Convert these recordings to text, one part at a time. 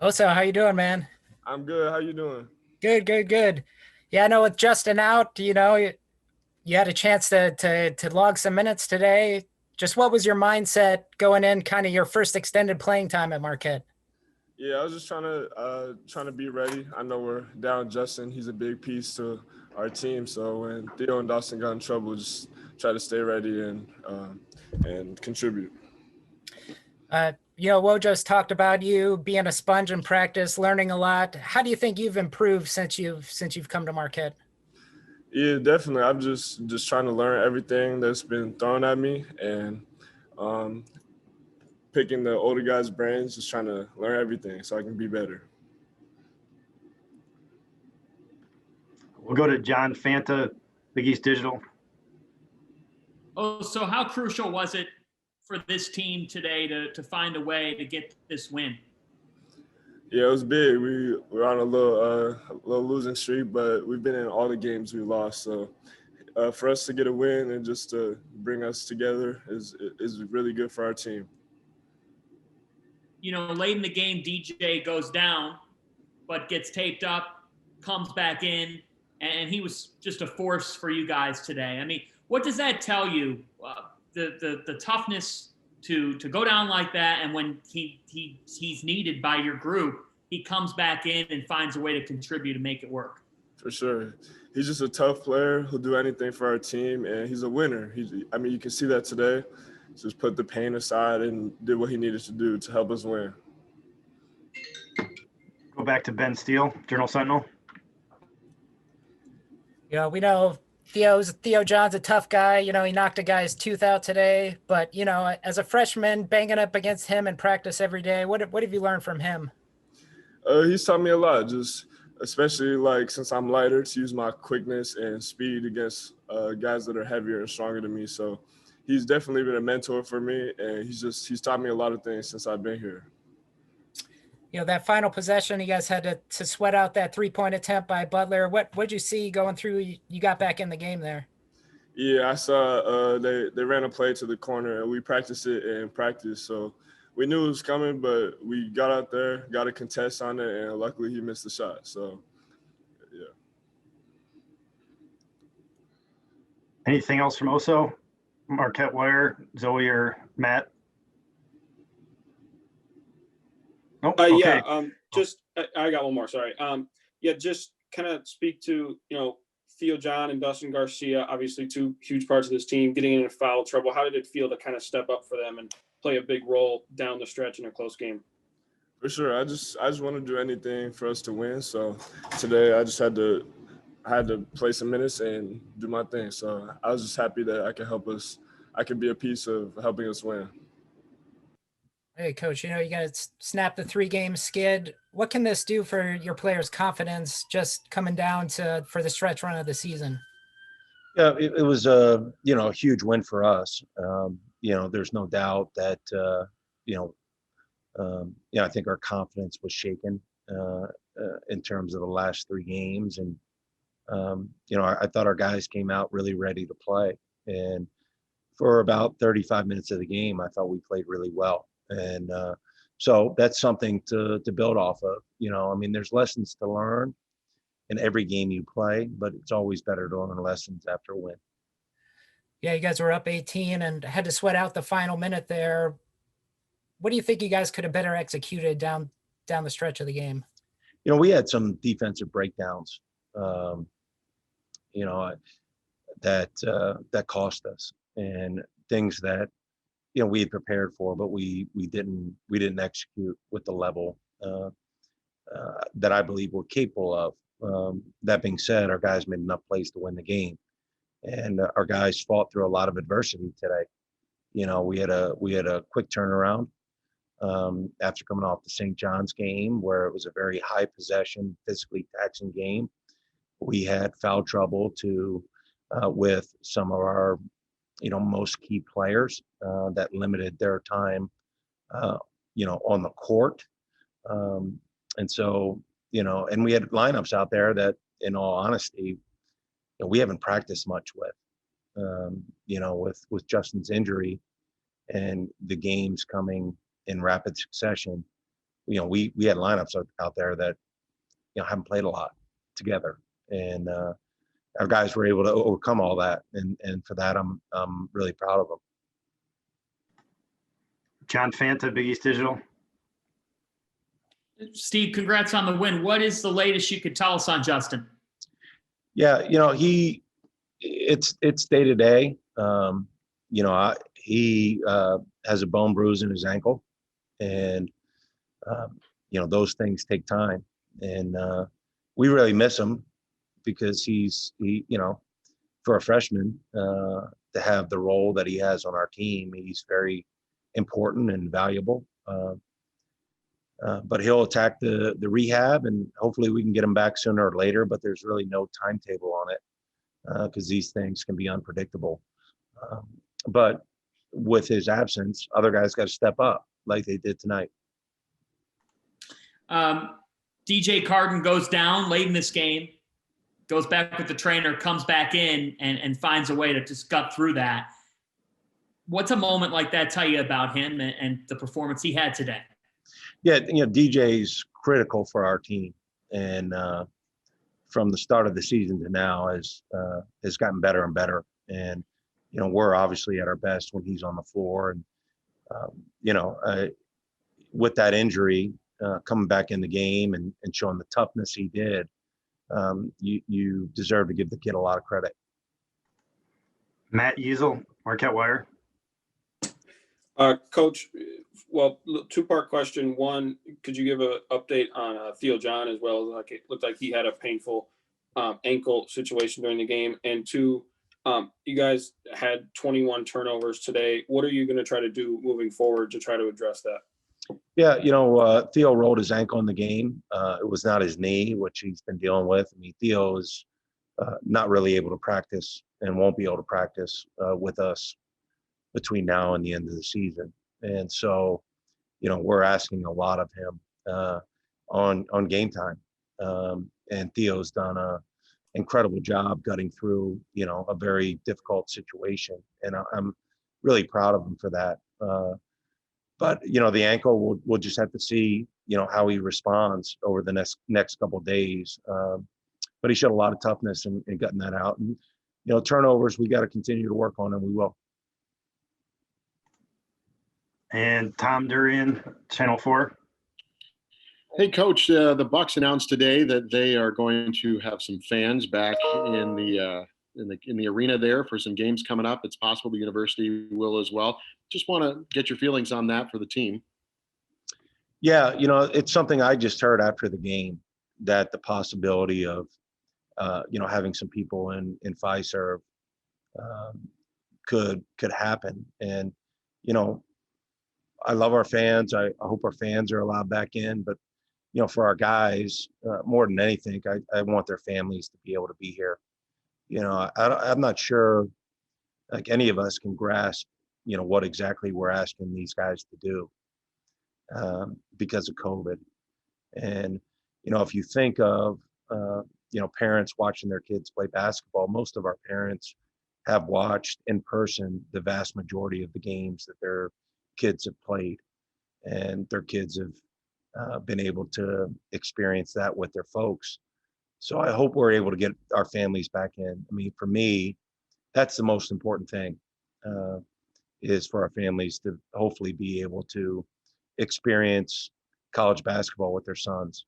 Oso, how you doing, man? I'm good. How you doing? Good, good, good. Yeah, I know with Justin out, you had a chance to log some minutes today. Just what was your mindset going in, kind of your first extended playing time at Marquette? Yeah, I was just trying to be ready. I know we're down Justin. He's a big piece to our team. So when Theo and Dawson got in trouble, just try to stay ready and contribute. Wojo's talked about you being a sponge in practice, learning a lot. How do you think you've improved since you've come to Marquette? Yeah, definitely. I'm just trying to learn everything that's been thrown at me and um, picking the older guys' brains, just trying to learn everything so I can be better. We'll go to John Fanta, Big East Digital. Oh, so how crucial was it for this team today to find a way to get this win? Yeah, it was big. We're on a little losing streak, but we've been in all the games we lost. So for us to get a win and just to bring us together is really good for our team. Late in the game, DJ goes down, but gets taped up, comes back in, and he was just a force for you guys today. I mean, what does that tell you? The toughness to go down like that, and when he's needed by your group, he comes back in and finds a way to contribute to make it work. For sure, he's just a tough player who'll do anything for our team, and he's a winner. I mean, you can see that today. Just put the pain aside and did what he needed to do to help us win. Go back to Ben Steele, Journal Sentinel. We know Theo John's a tough guy. He knocked a guy's tooth out today. But as a freshman, banging up against him in practice every day, what have you learned from him? He's taught me a lot, just especially like since I'm lighter, to use my quickness and speed against guys that are heavier and stronger than me. So he's definitely been a mentor for me, and he's taught me a lot of things since I've been here. That final possession, you guys had to sweat out that 3-point attempt by Butler. What'd you see going through? You got back in the game there. Yeah, I saw they ran a play to the corner, and we practiced it in practice. So we knew it was coming, but we got out there, got a contest on it, and luckily he missed the shot. So, yeah. Anything else from Oso, Marquette Wire, Zoe, or Matt? Oh, okay. Yeah. I got one more. Sorry. Yeah. Just kind of speak to Theo John and Dustin Garcia. Obviously, two huge parts of this team getting in foul trouble. How did it feel to kind of step up for them and play a big role down the stretch in a close game? For sure. I just want to do anything for us to win. So today I just had to play some minutes and do my thing. So I was just happy that I could help us. I could be a piece of helping us win. Hey, Coach, you got to snap the 3-game skid. What can this do for your players' confidence just coming down for the stretch run of the season? Yeah, it was a huge win for us. There's no doubt that I think our confidence was shaken in terms of the last 3 games, and I thought our guys came out really ready to play, and for about 35 minutes of the game, I thought we played really well. And so that's something to build off of. There's lessons to learn in every game you play, but it's always better to learn lessons after a win. Yeah, you guys were up 18 and had to sweat out the final minute there. What do you think you guys could have better executed down the stretch of the game? We had some defensive breakdowns, that cost us, and things that we had prepared for, but we didn't execute with the level that I believe we're capable of. That being said, our guys made enough plays to win the game, and our guys fought through a lot of adversity today. We had a quick turnaround after coming off the St. John's game, where it was a very high possession, physically taxing game. We had foul trouble with some of our most key players that limited their time, on the court. And so, and we had lineups out there that, in all honesty, we haven't practiced much with, with Justin's injury and the games coming in rapid succession. we had lineups out there that, haven't played a lot together. And our guys were able to overcome all that. And for that, I'm really proud of them. John Fanta, Big East Digital. Steve, congrats on the win. What is the latest you could tell us on Justin? Yeah, it's day to day. He has a bone bruise in his ankle, and those things take time, and we really miss him because he for a freshman to have the role that he has on our team, he's very important and valuable. But he'll attack the rehab, and hopefully we can get him back sooner or later, but there's really no timetable on it because these things can be unpredictable. But with his absence, other guys got to step up like they did tonight. DJ Carden goes down late in this game, goes back with the trainer, comes back in and finds a way to just gut through that. What's a moment like that tell you about him and the performance he had today? Yeah, DJ's critical for our team, and from the start of the season to now has gotten better and better. And we're obviously at our best when he's on the floor. And with that injury, coming back in the game and showing the toughness he did, you deserve to give the kid a lot of credit. Matt Easel, Marquette Wire. Coach, well, two-part question. One, could you give an update on Theo John as well? Like it looked like he had a painful ankle situation during the game. And two, you guys had 21 turnovers today. What are you going to try to do moving forward to try to address that? Yeah, Theo rolled his ankle in the game. It was not his knee, which he's been dealing with. I mean, Theo is not really able to practice and won't be able to practice with us between now and the end of the season. And so, we're asking a lot of him on game time. And Theo's done an incredible job gutting through, a very difficult situation. And I'm really proud of him for that. But, the ankle, we'll just have to see, how he responds over the next couple of days. But he showed a lot of toughness in gutting that out. And, turnovers, we got to continue to work on, and we will. And Tom Durian, Channel 4. Hey, Coach, the Bucks announced today that they are going to have some fans back in the arena there for some games coming up. It's possible the university will as well. Just want to get your feelings on that for the team. Yeah, it's something I just heard after the game, that the possibility of, having some people in Fiserv could happen. And, I love our fans. I hope our fans are allowed back in, but for our guys, more than anything, I want their families to be able to be here. I'm not sure like any of us can grasp, what exactly we're asking these guys to do because of COVID. And, if you think of, parents watching their kids play basketball, most of our parents have watched in person the vast majority of the games that their kids have played, and their kids have been able to experience that with their folks. So I hope we're able to get our families back in. I mean, for me, that's the most important thing, is for our families to hopefully be able to experience college basketball with their sons.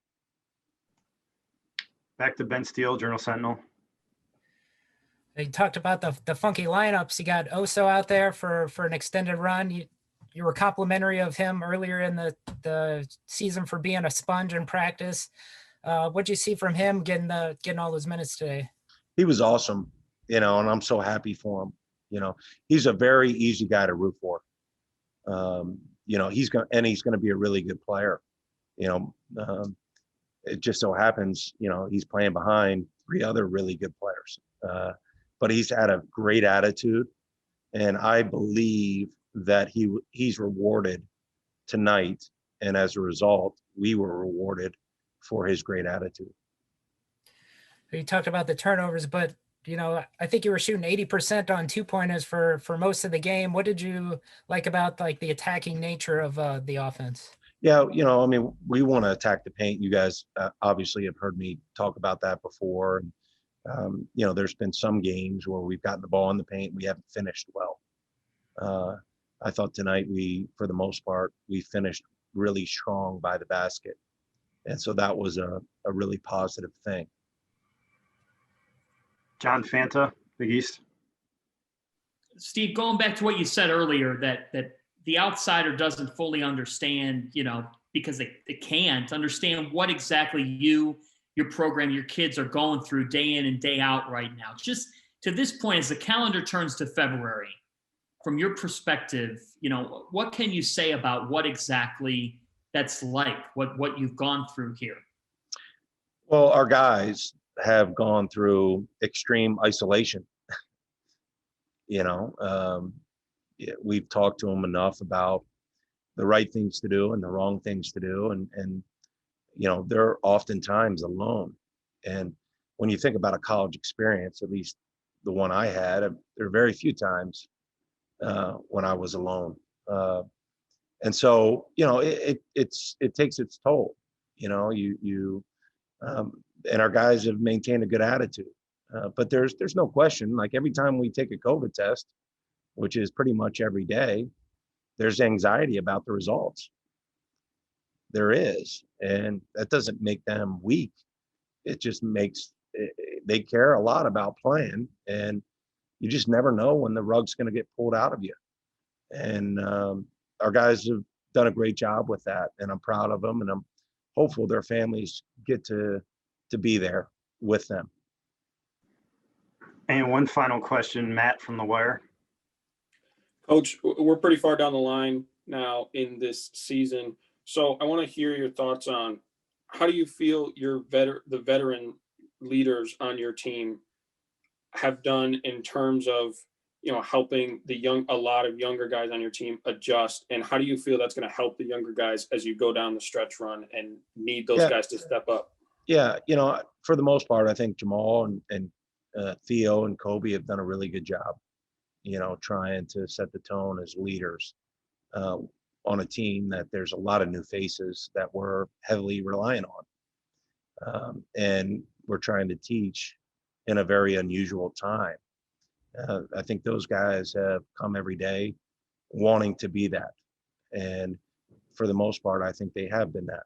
Back to Ben Steele, Journal Sentinel. You talked about the funky lineups. You got Oso out there for an extended run. You were complimentary of him earlier in the season for being a sponge in practice. What'd you see from him getting all those minutes today? He was awesome, and I'm so happy for him. He's a very easy guy to root for. He's going to be a really good player. It just so happens, he's playing behind 3 other really good players. But he's had a great attitude, and I believe that he's rewarded tonight, and as a result, we were rewarded for his great attitude. You talked about the turnovers, but I think you were shooting 80% on 2-pointers for most of the game. What did you like about the attacking nature of the offense? Yeah, I mean, we want to attack the paint. You guys obviously have heard me talk about that before. And, there's been some games where we've gotten the ball in the paint, we haven't finished well. I thought tonight for the most part, we finished really strong by the basket. And so that was a really positive thing. John Fanta, Big East. Steve, going back to what you said earlier, that the outsider doesn't fully understand, because they can't understand what exactly your program, your kids are going through day in and day out right now. Just to this point, as the calendar turns to February, from your perspective, what can you say about what exactly that's like, what you've gone through here? Well, our guys have gone through extreme isolation. We've talked to them enough about the right things to do and the wrong things to do. And they're oftentimes alone. And when you think about a college experience, at least the one I had, there are very few times when I was alone. And so, it takes its toll, and our guys have maintained a good attitude. But there's no question, like every time we take a COVID test, which is pretty much every day, there's anxiety about the results. There is, and that doesn't make them weak. It just makes they care a lot about playing, and you just never know when the rug's going to get pulled out of you. And our guys have done a great job with that, and I'm proud of them, and I'm hopeful their families get to be there with them. And one final question, Matt from The Wire. Coach, we're pretty far down the line now in this season. So I want to hear your thoughts on how do you feel the veteran leaders on your team have done in terms of, helping a lot of younger guys on your team adjust, and how do you feel that's going to help the younger guys as you go down the stretch run and need those guys to step up? Yeah, for the most part, I think Jamal and Theo and Kobe have done a really good job, trying to set the tone as leaders on a team that there's a lot of new faces that we're heavily relying on. And we're trying to teach in a very unusual time. I think those guys have come every day wanting to be that. And for the most part, I think they have been that.